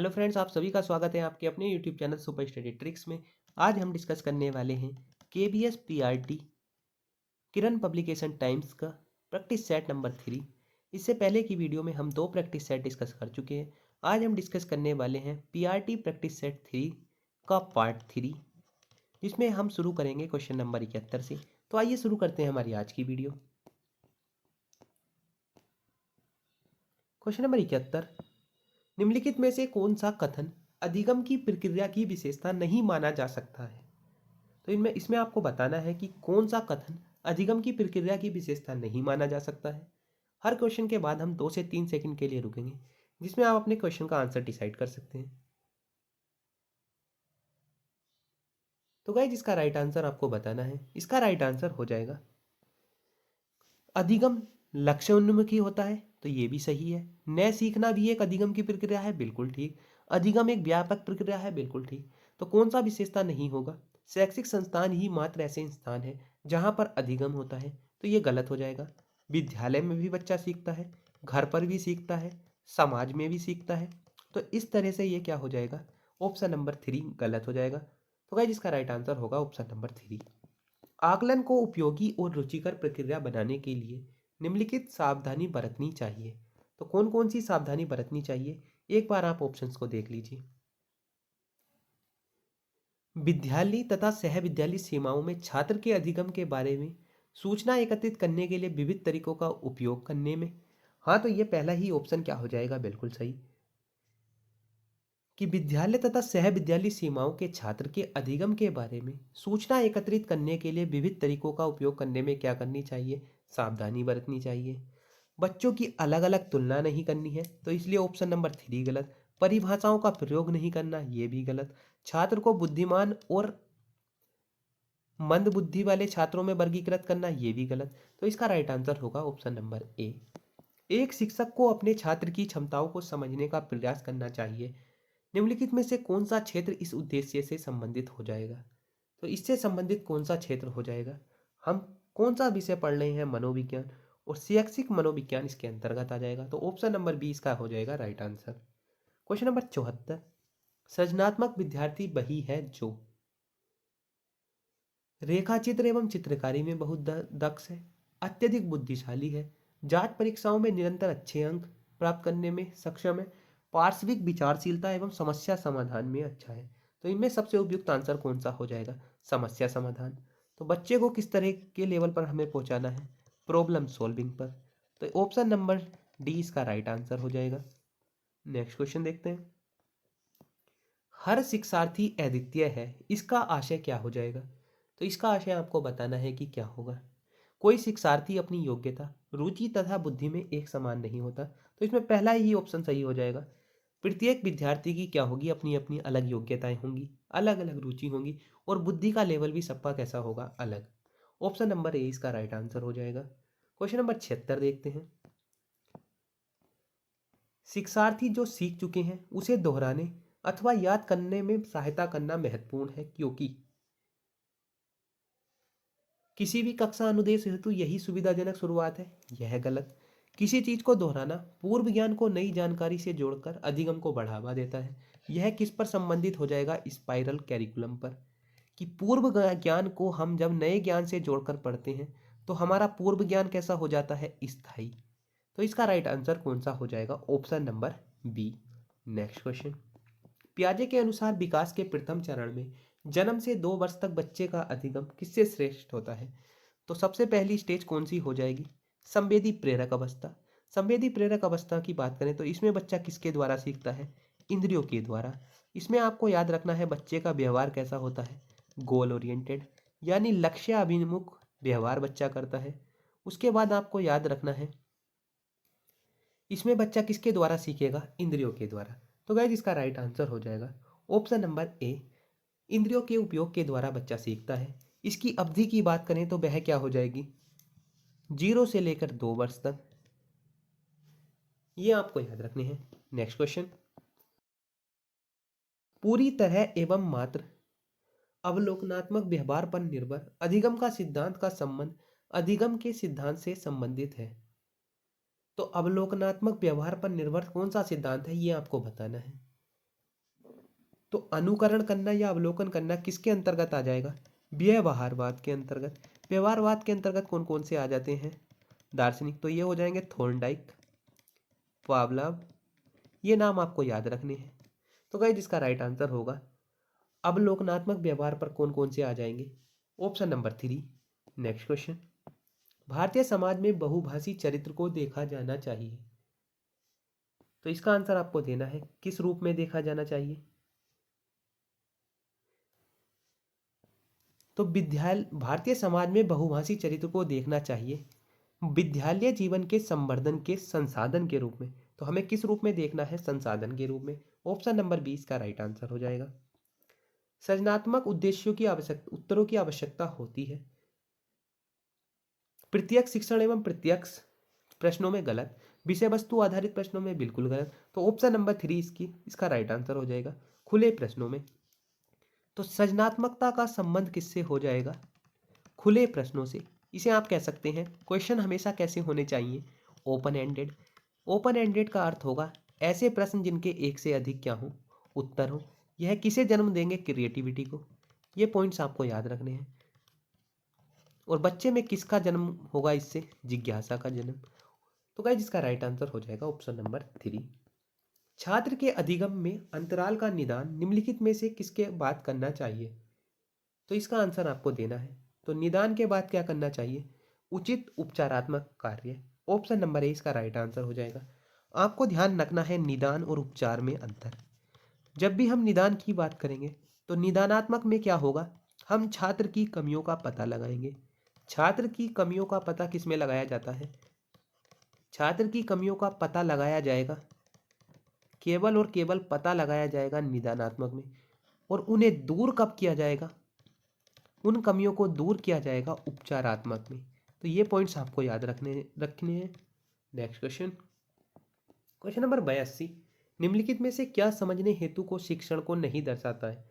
Hello friends, आप सभी का स्वागत है आपके अपने YouTube channel super study tricks में। आज हम डिस्कस करने वाले हैं केबीएस पीआरटी किरण पब्लिकेशन टाइम्स का प्रैक्टिस सेट नंबर 3। इससे पहले की वीडियो में हम दो प्रैक्टिस सेट डिस्कस कर चुके हैं। आज हम डिस्कस करने वाले हैं पीआरटी प्रैक्टिस सेट 3 का पार्ट 3, जिसमें हम शुरू करेंगे क्वेश्चन नंबर 71 से। तो आइए शुरू करते हैं हमारी आज की वीडियो। क्वेश्चन नंबर 71, निम्नलिखित में से कौन सा कथन अधिगम की प्रक्रिया की विशेषता नहीं माना जा सकता है। तो इनमें इसमें आपको बताना है कि कौन सा कथन अधिगम की प्रक्रिया की विशेषता नहीं माना जा सकता है। हर क्वेश्चन के बाद हम 2 से 3 सेकंड के लिए रुकेंगे, जिसमें आप अपने क्वेश्चन का आंसर डिसाइड कर सकते हैं। तो गाइस, इसका राइट आंसर आपको बताना है। इसका राइट आंसर हो जाएगा अधिगम लक्ष्योन्मुखी होता है, तो ये भी सही है। नए सीखना भी एक अधिगम की प्रक्रिया है, बिल्कुल ठीक। अधिगम एक व्यापक प्रक्रिया है, बिल्कुल ठीक। तो कौन सा विशेषता नहीं होगा? शैक्षिक संस्थान ही मात्र ऐसे स्थान है जहां पर अधिगम होता है, तो ये गलत हो जाएगा। विद्यालय में भी बच्चा सीखता है, घर पर भी सीखता है, समाज में भी सीखता है। तो इस तरह से ये क्या हो जाएगा? ऑप्शन नंबर 3 गलत हो जाएगा। तो गाइस, इसका राइट आंसर होगा ऑप्शन नंबर 3। आकलन को उपयोगी और रुचिकर प्रक्रिया बनाने के लिए निम्नलिखित सावधानी बरतनी चाहिए। तो कौन कौन सी सावधानी बरतनी चाहिए, एक बार आप ऑप्शंस को देख लीजिए। विद्यालय तथा सहविद्यालय सीमाओं में छात्र के अधिगम के बारे में सूचना एकत्रित करने के लिए विविध तरीकों का उपयोग करने में। हाँ, तो ये पहला ही ऑप्शन क्या हो जाएगा? बिल्कुल सही, कि विद्यालय तथा सहविद्यालय सीमाओं के छात्र के अधिगम के बारे में सूचना एकत्रित करने के लिए विविध तरीकों का उपयोग करने में क्या करनी चाहिए? सावधानी बरतनी चाहिए। बच्चों की अलग अलग तुलना नहीं करनी है, तो इसलिए ऑप्शन नंबर 3 गलत। परिभाषाओं का प्रयोग नहीं करना, ये भी गलत। छात्र को बुद्धिमान और मंद बुद्धि वाले छात्रों में वर्गीकृत करना, ये भी गलत। तो इसका राइट आंसर होगा ऑप्शन नंबर ए। एक शिक्षक को अपने छात्र की क्षमताओं को समझने का प्रयास करना चाहिए। निम्नलिखित में से कौन सा क्षेत्र इस उद्देश्य से संबंधित हो जाएगा? तो इससे संबंधित कौन सा क्षेत्र हो जाएगा? हम कौन सा विषय पढ़ रहे हैं? मनोविज्ञान, और शैक्षिक मनोविज्ञान इसके अंतर्गत आ जाएगा। तो ऑप्शन नंबर 20 का हो जाएगा राइट आंसर। क्वेश्चन नंबर 74, सृजनात्मक विद्यार्थी वही है जो रेखाचित्र एवं चित्रकारी में बहुत दक्ष है, अत्यधिक बुद्धिशाली है, जांच परीक्षाओं में निरंतर अच्छे अंक प्राप्त करने में सक्षम है, पार्श्विक विचारशीलता एवं समस्या समाधान में अच्छा है। तो इनमें सबसे उपयुक्त आंसर कौन सा हो जाएगा? समस्या समाधान। तो बच्चे को किस तरह के लेवल पर हमें पहुंचाना है? प्रॉब्लम सॉल्विंग पर। तो ऑप्शन नंबर डी इसका राइट आंसर हो जाएगा। नेक्स्ट क्वेश्चन देखते हैं। हर शिक्षार्थी अद्वितीय है, इसका आशय क्या हो जाएगा? तो इसका आशय आपको बताना है कि क्या होगा। कोई शिक्षार्थी अपनी योग्यता, रुचि तथा बुद्धि में एक समान नहीं होता, तो इसमें पहला ही ऑप्शन सही हो जाएगा। प्रत्येक विद्यार्थी की क्या होगी? अपनी अपनी अलग योग्यताएं होंगी, अलग अलग रुचि होंगी, और बुद्धि का लेवल भी सबका कैसा होगा? अलग। ऑप्शन नंबर ए इसका राइट आंसर हो जाएगा। क्वेश्चन नंबर 76 देखते हैं। शिक्षार्थी जो सीख चुके हैं उसे दोहराने अथवा याद करने में सहायता करना महत्वपूर्ण है, क्योंकि किसी भी कक्षा अनुदेश हेतु यही सुविधाजनक शुरुआत है, यह गलत। किसी चीज को दोहराना पूर्व ज्ञान को नई जानकारी से जोड़कर अधिगम को बढ़ावा देता है, यह किस पर संबंधित हो जाएगा? स्पाइरल कैरिकुलम पर। कि पूर्व ज्ञान को हम जब नए ज्ञान से जोड़कर पढ़ते हैं तो हमारा पूर्व ज्ञान कैसा हो जाता है? स्थायी। तो इसका राइट आंसर कौन सा हो जाएगा? Option number B. Next question. पियाजे के अनुसार विकास के प्रथम चरण में जन्म से 2 वर्ष तक बच्चे का अधिगम किससे श्रेष्ठ होता है? तो सबसे पहली स्टेज कौन सी हो जाएगी? संवेदी प्रेरक अवस्था। संवेदी प्रेरक अवस्था की बात करें तो इसमें बच्चा किसके द्वारा सीखता है? इंद्रियों के द्वारा। इसमें आपको याद रखना है बच्चे का व्यवहार कैसा होता है? गोल ओरिएंटेड, यानी लक्ष्य अभिमुख व्यवहार बच्चा करता है। उसके बाद आपको याद रखना है इसमें बच्चा किसके द्वारा सीखेगा? इंद्रियों के द्वारा। तो गाइस, इसका राइट आंसर हो जाएगा ऑप्शन नंबर ए। इंद्रियों के उपयोग के द्वारा बच्चा सीखता है। इसकी अवधि की बात करें तो वह क्या हो जाएगी? 0 से लेकर 2 वर्ष तक। ये आपको याद रखने हैं। Next question. पूरी तरह एवं मात्र अवलोकनात्मक व्यवहार पर निर्भर अधिगम का सिद्धांत का संबंध अधिगम के सिद्धांत से संबंधित है। तो अवलोकनात्मक व्यवहार पर निर्भर कौन सा सिद्धांत है, ये आपको बताना है। तो अनुकरण करना या अवलोकन करना किसके अंतर्गत आ जाएगा? व्यवहारवाद के अंतर्गत। व्यवहारवाद के अंतर्गत कौन कौन से आ जाते हैं दार्शनिक? तो ये हो जाएंगे थॉर्नडाइक, पावलोव, ये नाम आपको याद रखने हैं। तो गाइस जिसका राइट आंसर होगा अवलोकनात्मक व्यवहार पर कौन कौन से आ जाएंगे? Option number 3। Next question, Bharatiya Samaj में बहुभाषी चरित्र को देखा जाना चाहिए। तो इसका आंसर आपको देना है, किस रूप में देखा जाना चाहिए? तो भारतीय समाज में बहुभाषी चरित्र को देखना चाहिए विद्यालय जीवन के संवर्धन के संसाधन के रूप में। तो हमें किस रूप में देखना है? संसाधन के रूप में। ऑप्शन नंबर 20 का राइट आंसर हो जाएगा। सृजनात्मक उद्देश्यों की आवश्यकता, उत्तरों की आवश्यकता होती है। प्रत्यक्ष शिक्षण एवं प्रत्यक्ष प्रश्नों में गलत, विषय वस्तु आधारित प्रश्नों में बिल्कुल गलत। तो ऑप्शन नंबर 3 इसका राइट आंसर हो जाएगा, खुले प्रश्नों में। तो सृजनात्मकता का संबंध किससे हो जाएगा? खुले प्रश्नों से। इसे आप कह सकते हैं क्वेश्चन हमेशा कैसे होने चाहिए? Open ended. ओपन एंडेड का अर्थ होगा ऐसे प्रश्न जिनके एक से अधिक क्या हो? उत्तर हो। यह किसे जन्म देंगे? क्रिएटिविटी को। ये पॉइंट्स आपको याद रखने हैं। और बच्चे में किसका जन्म होगा इससे? जिज्ञासा का जन्म। तो गाइस इसका राइट आंसर हो जाएगा ऑप्शन नंबर 3। छात्र के अधिगम में अंतराल का निदान निम्नलिखित में से किसके बाद करना चाहिए? तो इसका आंसर आपको देना है। तो निदान के बाद क्या करना चाहिए? उचित उपचारात्मक कार्य। ऑप्शन नंबर 1 इसका राइट आंसर हो जाएगा। आपको ध्यान रखना है निदान और उपचार में अंतर। जब भी हम निदान की बात करेंगे तो निदानात्मक में क्या होगा? हम छात्र की कमियों का पता लगाएंगे। छात्र की कमियों का पता किस में लगाया जाता है? छात्र की कमियों का पता लगाया जाएगा, केवल और केवल पता लगाया जाएगा निदानात्मक में। और उन्हें दूर कब किया जाएगा? उन कमियों को दूर किया जाएगा उपचारात्मक में। तो ये पॉइंट्स आपको याद रखने हैं। नेक्स्ट क्वेश्चन, क्वेश्चन नंबर 82, निम्नलिखित में से क्या समझने हेतु को शिक्षण को नहीं दर्शाता है?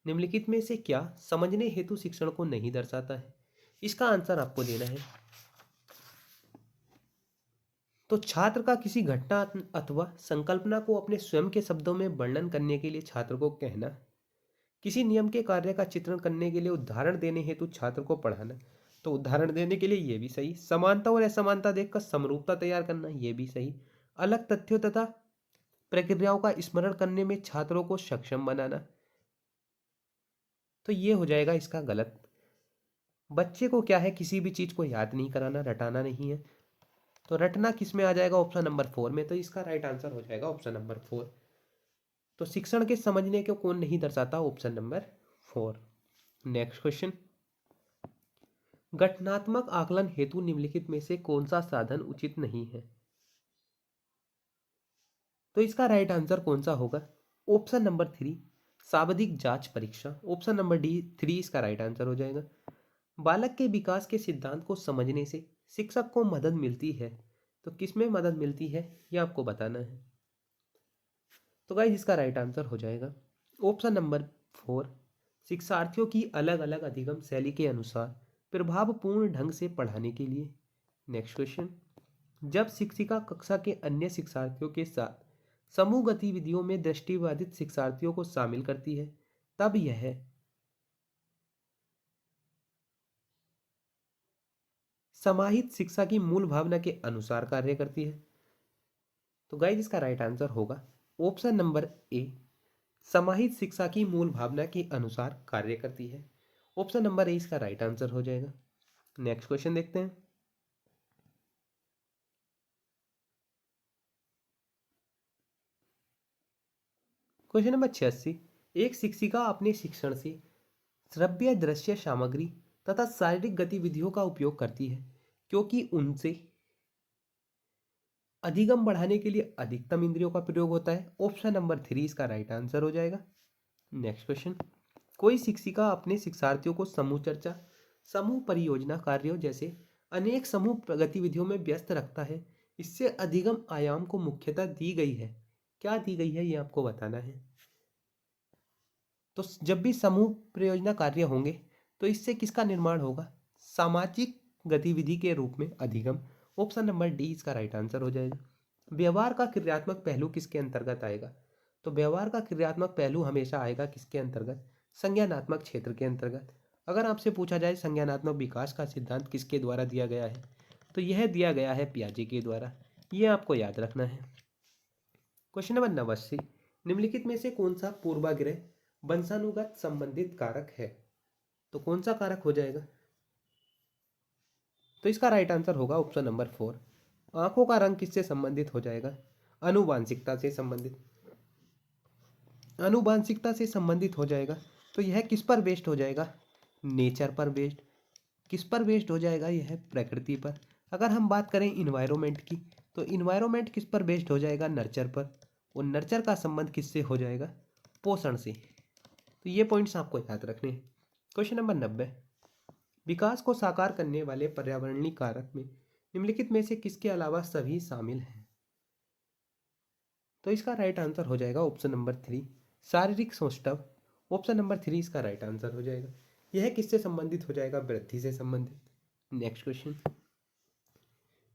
निम्नलिखित में से क्या समझने हेतु शिक्षण को नहीं दर्शाता है? इसका आंसर आपको देना है। तो छात्र का किसी घटना अथवा संकल्पना को अपने स्वयं के शब्दों में वर्णन करने के लिए छात्र को कहना, किसी नियम के कार्य का चित्रण करने के लिए उदाहरण देने हेतु छात्र को पढ़ाना। तो उदाहरण देने के लिए ये भी सही। समानता और असमानता देखकर समरूपता तैयार करना, ये भी सही। अलग तथ्यों तथा प्रक्रियाओं का स्मरण करने में छात्रों को सक्षम बनाना, तो ये हो जाएगा इसका गलत। बच्चे को क्या है? किसी भी चीज को याद नहीं कराना, रटाना नहीं है। तो रटना किस में आ जाएगा? ऑप्शन नंबर 4 में। तो इसका राइट आंसर हो जाएगा ऑप्शन नंबर 4। तो शिक्षण के समझने को कौन नहीं दर्शाता? Option number 4। नेक्स्ट क्वेश्चन, गठनात्मक आकलन हेतु निम्नलिखित में से कौन सा साधन उचित नहीं है? तो इसका राइट आंसर कौन सा होगा? ऑप्शन नंबर 3 शाब्दिक जांच परीक्षा। ऑप्शन नंबर डी 3 इसका राइट आंसर हो जाएगा। बालक के विकास के सिद्धांत को समझने से शिक्षक को मदद मिलती है। तो किसमें मदद मिलती है ये आपको बताना है। तो गाइस इसका राइट आंसर हो जाएगा ऑप्शन नंबर 4 शिक्षार्थियों की अलग अलग अधिगम शैली के अनुसार प्रभावपूर्ण ढंग से पढ़ाने के लिए। नेक्स्ट क्वेश्चन, जब शिक्षिका कक्षा के अन्य शिक्षार्थियों के साथ समूह गतिविधियों में दृष्टिबाधित शिक्षार्थियों को शामिल करती है तब यह समाहित शिक्षा की मूल भावना के अनुसार कार्य करती है। तो गाइस इसका राइट आंसर होगा ऑप्शन नंबर ए समाहित शिक्षा की मूल भावना के अनुसार कार्य करती है। ऑप्शन नंबर ए इसका राइट आंसर हो जाएगा। नेक्स्ट क्वेश्चन देखते हैं, क्वेश्चन नंबर 86, एक शिक्षिका अपने शिक्षण से श्रव्य दृश्य सामग्री तथा शारीरिक गतिविधियों का उपयोग करती है क्योंकि उनसे अधिगम बढ़ाने के लिए अधिकतम इंद्रियों का प्रयोग होता है। ऑप्शन नंबर 3 इसका राइट आंसर हो जाएगा। नेक्स्ट क्वेश्चन, कोई शिक्षिका अपने शिक्षार्थियों को समूह चर्चा, समूह परियोजना कार्यों जैसे अनेक समूह गतिविधियों में व्यस्त रखता है। इससे अधिगम आयाम को मुख्यता दी गई है। क्या दी गई है ये आपको बताना है। तो जब भी समूह परियोजना कार्य होंगे तो इससे किसका निर्माण होगा? सामाजिक गतिविधि के रूप में अधिगम। ऑप्शन नंबर डी इसका राइट आंसर हो जाएगा। व्यवहार का क्रियात्मक पहलू किसके अंतर्गत आएगा? तो व्यवहार का क्रियात्मक पहलू हमेशा आएगा किसके अंतर्गत? संज्ञानात्मक क्षेत्र के अंतर्गत। अगर आपसे पूछा जाए संज्ञानात्मक विकास का सिद्धांत किसके द्वारा दिया गया है, तो यह दिया गया है पियाजे के द्वारा। यह आपको याद रखना है। क्वेश्चन नंबर 89, निम्नलिखित में से कौन सा पूर्वाग्रह वंशानुगत संबंधित कारक है? तो कौन सा कारक हो जाएगा? तो इसका राइट आंसर होगा ऑप्शन नंबर 4। आंखों का रंग किससे संबंधित हो जाएगा? अनुवांशिकता से संबंधित। अनुवांशिकता से संबंधित हो जाएगा। तो यह किस पर बेस्ड हो जाएगा? नेचर पर बेस्ड। किस पर बेस्ड हो जाएगा? यह प्रकृति पर। अगर हम बात करें इन्वायरमेंट की, तो इन्वायरमेंट किस पर बेस्ड हो जाएगा? नर्चर पर। और नर्चर का संबंध किससे हो जाएगा? पोषण से। तो ये पॉइंट्स आपको याद रखने हैं। क्वेश्चन नंबर 90, विकास को साकार करने वाले पर्यावरणीय कारक में निम्नलिखित में से किसके अलावा सभी शामिल हैं? तो इसका राइट आंसर हो जाएगा ऑप्शन नंबर 3, शारीरिक सौष्ठव। ऑप्शन नंबर 3 इसका राइट आंसर हो जाएगा। यह किससे संबंधित हो जाएगा? वृद्धि से संबंधित। नेक्स्ट क्वेश्चन,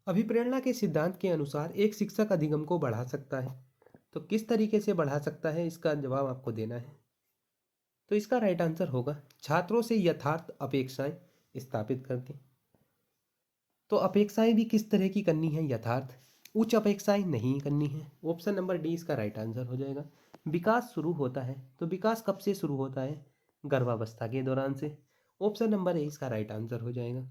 अभिप्रेरणा के सिद्धांत के अनुसार एक शिक्षक अधिगम को बढ़ा सकता है, तो किस तरीके से बढ़ा सकता है? इसका जवाब आपको देना है। तो इसका राइट आंसर होगा छात्रों से यथार्थ अपेक्षाएं स्थापित करके। तो अपेक्षाएं भी किस तरह की करनी है? यथार्थ। उच्च अपेक्षाएं नहीं करनी है। ऑप्शन नंबर डी इसका राइट आंसर हो जाएगा। विकास शुरू होता है, तो विकास कब से शुरू होता है? गर्भावस्था के दौरान से। ऑप्शन नंबर ए इसका राइट आंसर हो जाएगा।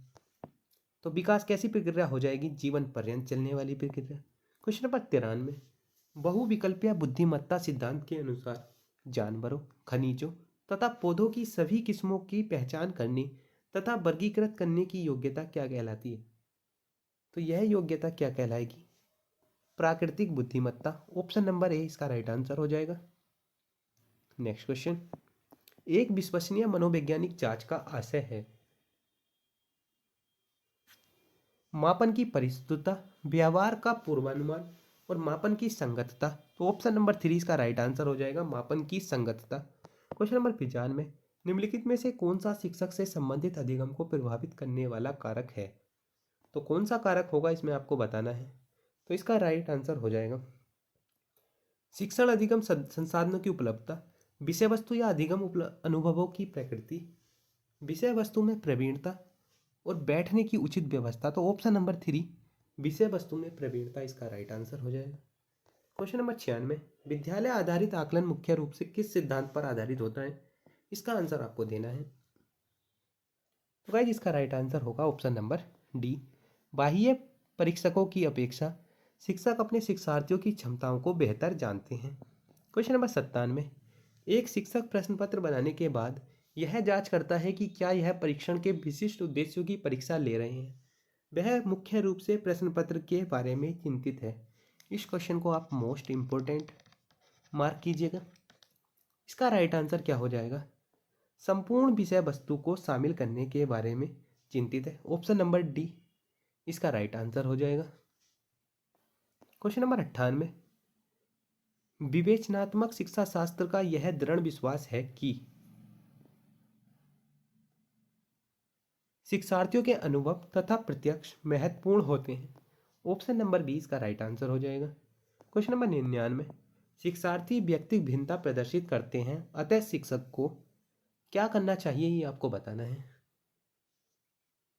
तो विकास कैसी प्रक्रिया हो जाएगी? जीवन पर्यंत चलने वाली प्रक्रिया। क्वेश्चन नंबर 93, बहुविकल्पीय बुद्धिमत्ता सिद्धांत के अनुसार जानवरों, खनिजों तथा पौधों की सभी किस्मों की पहचान करने तथा वर्गीकृत करने की योग्यता क्या कहलाती है? तो यह योग्यता क्या कहलाएगी? प्राकृतिक बुद्धिमत्ता। ऑप्शन नंबर ए इसका राइट आंसर हो जाएगा। नेक्स्ट क्वेश्चन, एक विश्वसनीय मनोवैज्ञानिक जांच का आशय है मापन की परिशुद्धता, व्यवहार का पूर्वानुमान और मापन की संगतता। तो ऑप्शन नंबर 3 इसका राइट आंसर हो जाएगा, मापन की संगतता। क्वेश्चन नंबर 95, निम्नलिखित में से कौन सा शिक्षक से संबंधित अधिगम को प्रभावित करने वाला कारक है? तो कौन सा कारक होगा इसमें आपको बताना है। तो इसका राइट आंसर हो जाएगा शिक्षण अधिगम संसाधनों की उपलब्धता, विषय वस्तु या अधिगम अनुभवों की प्रकृति, विषय वस्तु में प्रवीणता और बैठने की उचित व्यवस्था। तो ऑप्शन नंबर 3 विषय वस्तु में प्रवीणता इसका राइट आंसर हो जाएगा। क्वेश्चन नंबर 96, विद्यालय आधारित आकलन मुख्य रूप से किस सिद्धांत पर आधारित होता है? इसका आंसर आपको देना है। तो गाइस इसका राइट आंसर होगा ऑप्शन नंबर डी, बाह्य परीक्षकों की अपेक्षा शिक्षक अपने शिक्षार्थियों की क्षमताओं को बेहतर जानते हैं। क्वेश्चन नंबर 97, एक शिक्षक प्रश्न पत्र बनाने के बाद यह जांच करता है कि क्या यह परीक्षण के विशिष्ट उद्देश्यों की परीक्षा ले रहे हैं। वह मुख्य रूप से प्रश्न पत्र के बारे में चिंतित है। इस क्वेश्चन को आप मोस्ट इम्पोर्टेंट मार्क कीजिएगा। इसका राइट आंसर क्या हो जाएगा? संपूर्ण विषय वस्तु को शामिल करने के बारे में चिंतित है। ऑप्शन नंबर डी इसका राइट आंसर हो जाएगा। क्वेश्चन नंबर 98, विवेचनात्मक शिक्षा शास्त्र का यह दृढ़ विश्वास है कि शिक्षार्थियों के अनुभव तथा प्रत्यक्ष महत्वपूर्ण होते हैं। ऑप्शन नंबर 20 का राइट आंसर हो जाएगा। क्वेश्चन नंबर 99, शिक्षार्थी व्यक्तिगत भिन्नता प्रदर्शित करते हैं, अतः शिक्षक को क्या करना चाहिए ये आपको बताना है।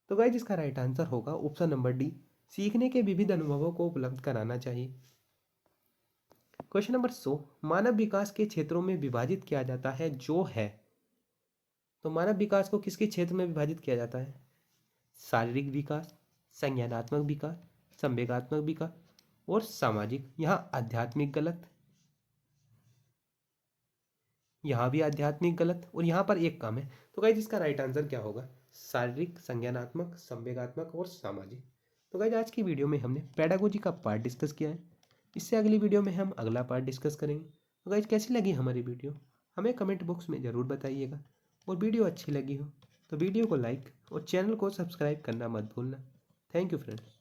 तो गाइस इसका राइट आंसर होगा ऑप्शन नंबर डी, सीखने के विविध अनुभवों को उपलब्ध कराना चाहिए। क्वेश्चन नंबर 100, मानव विकास के क्षेत्रों में विभाजित किया जाता है जो है। तो मानव विकास को किसके क्षेत्र में विभाजित किया जाता है? शारीरिक विकास, संज्ञानात्मक विकास, संवेगात्मक विकास और सामाजिक। यहाँ आध्यात्मिक गलत, यहाँ भी आध्यात्मिक गलत और यहाँ पर एक कम है। तो गाइज इसका राइट आंसर क्या होगा? शारीरिक, संज्ञानात्मक, संवेगात्मक और सामाजिक। तो गाइज आज की वीडियो में हमने पेडागोजी का पार्ट डिस्कस किया है। इससे अगली वीडियो में हम अगला पार्ट डिस्कस करेंगे। तो गाइज कैसी लगी हमारी वीडियो हमें कमेंट बॉक्स में ज़रूर बताइएगा, और वीडियो अच्छी लगी हो तो वीडियो को लाइक और चैनल को सब्सक्राइब करना मत भूलना। Thank you friends.